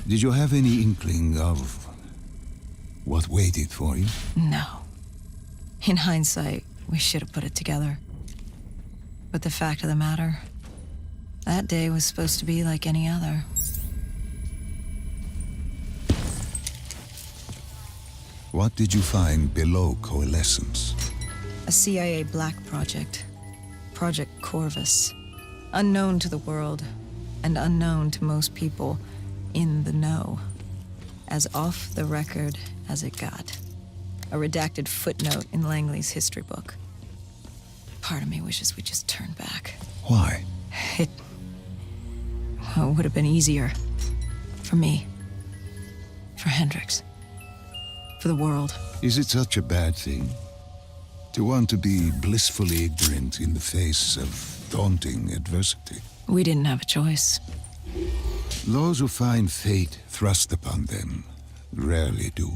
Did you have any inkling of what waited for you? No. In hindsight, we should have put it together. But the fact of the matter, that day was supposed to be like any other. What did you find below Coalescence? A CIA black project. Project Corvus. Unknown to the world, and unknown to most people in the know. As off the record as it got. A redacted footnote in Langley's history book. Part of me wishes we just turned back. Why? It would have been easier. For me. For Hendricks. For the world. Is it such a bad thing? To want to be blissfully ignorant in the face of daunting adversity? We didn't have a choice. Those who find fate thrust upon them rarely do.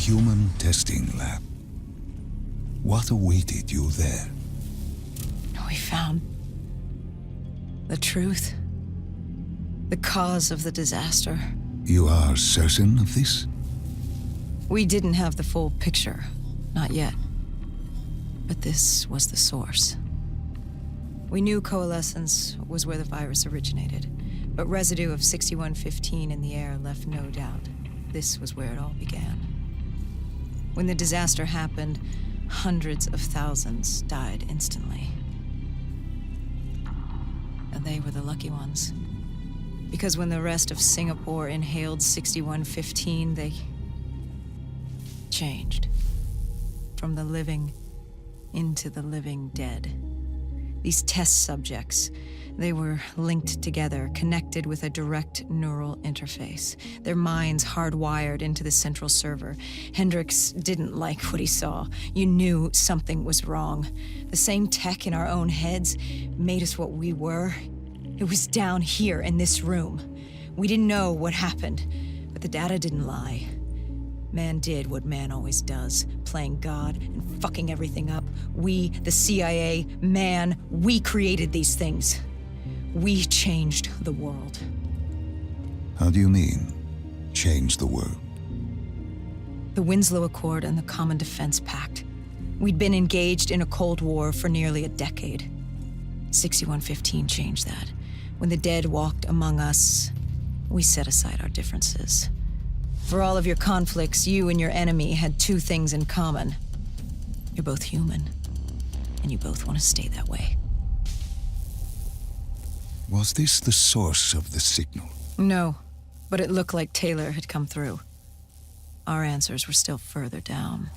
Human testing lab. What awaited you there? We found the truth. The cause of the disaster. You are certain of this? We didn't have the full picture. Not yet. But this was the source. We knew Coalescence was where the virus originated, but residue of 6115 in the air left no doubt. This was where it all began. When the disaster happened, hundreds of thousands died instantly. And they were the lucky ones. Because when the rest of Singapore inhaled 6115, they changed. From the living into the living dead. These test subjects, they were linked together, connected with a direct neural interface. Their minds hardwired into the central server. Hendricks didn't like what he saw. You knew something was wrong. The same tech in our own heads made us what we were. It was down here in this room. We didn't know what happened, but the data didn't lie. Man did what man always does, playing God and fucking everything up. We, the CIA, man, we created these things. We changed the world. How do you mean, change the world? The Winslow Accord and the Common Defense Pact. We'd been engaged in a Cold War for nearly a decade. 6115 changed that. When the dead walked among us, we set aside our differences. For all of your conflicts, you and your enemy had two things in common. You're both human, and you both want to stay that way. Was this the source of the signal? No, but it looked like Taylor had come through. Our answers were still further down.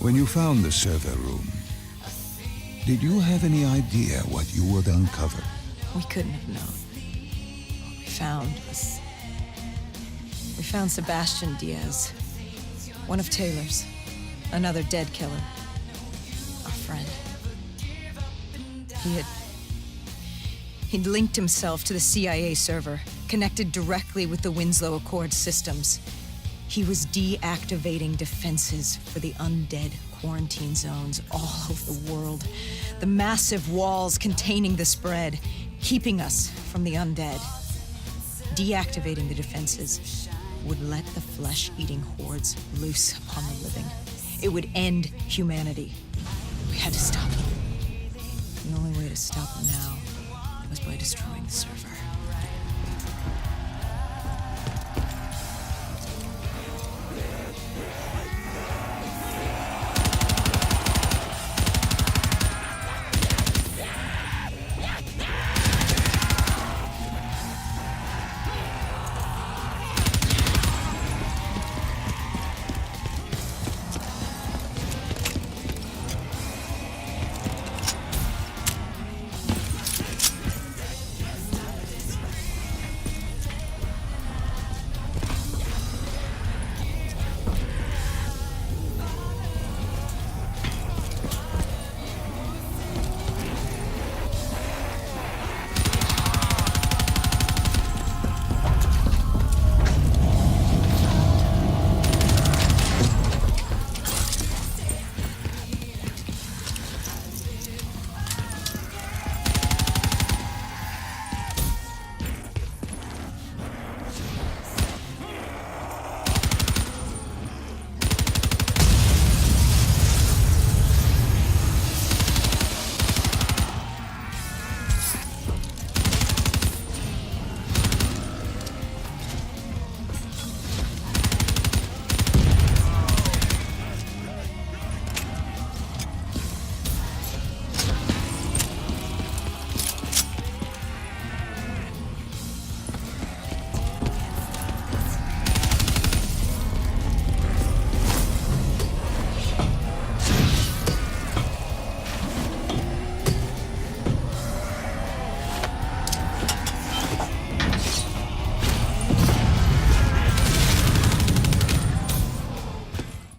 When you found the server room, did you have any idea what you would uncover? We couldn't have known. What we found Sebastian Diaz, one of Taylor's, another dead killer, a friend. He'd linked himself to the CIA server, connected directly with the Winslow Accord systems. He was deactivating defenses for the undead quarantine zones all over the world. The massive walls containing the spread, keeping us from the undead. Deactivating the defenses would let the flesh-eating hordes loose upon the living. It would end humanity. We had to stop him. The only way to stop him now was by destroying the server.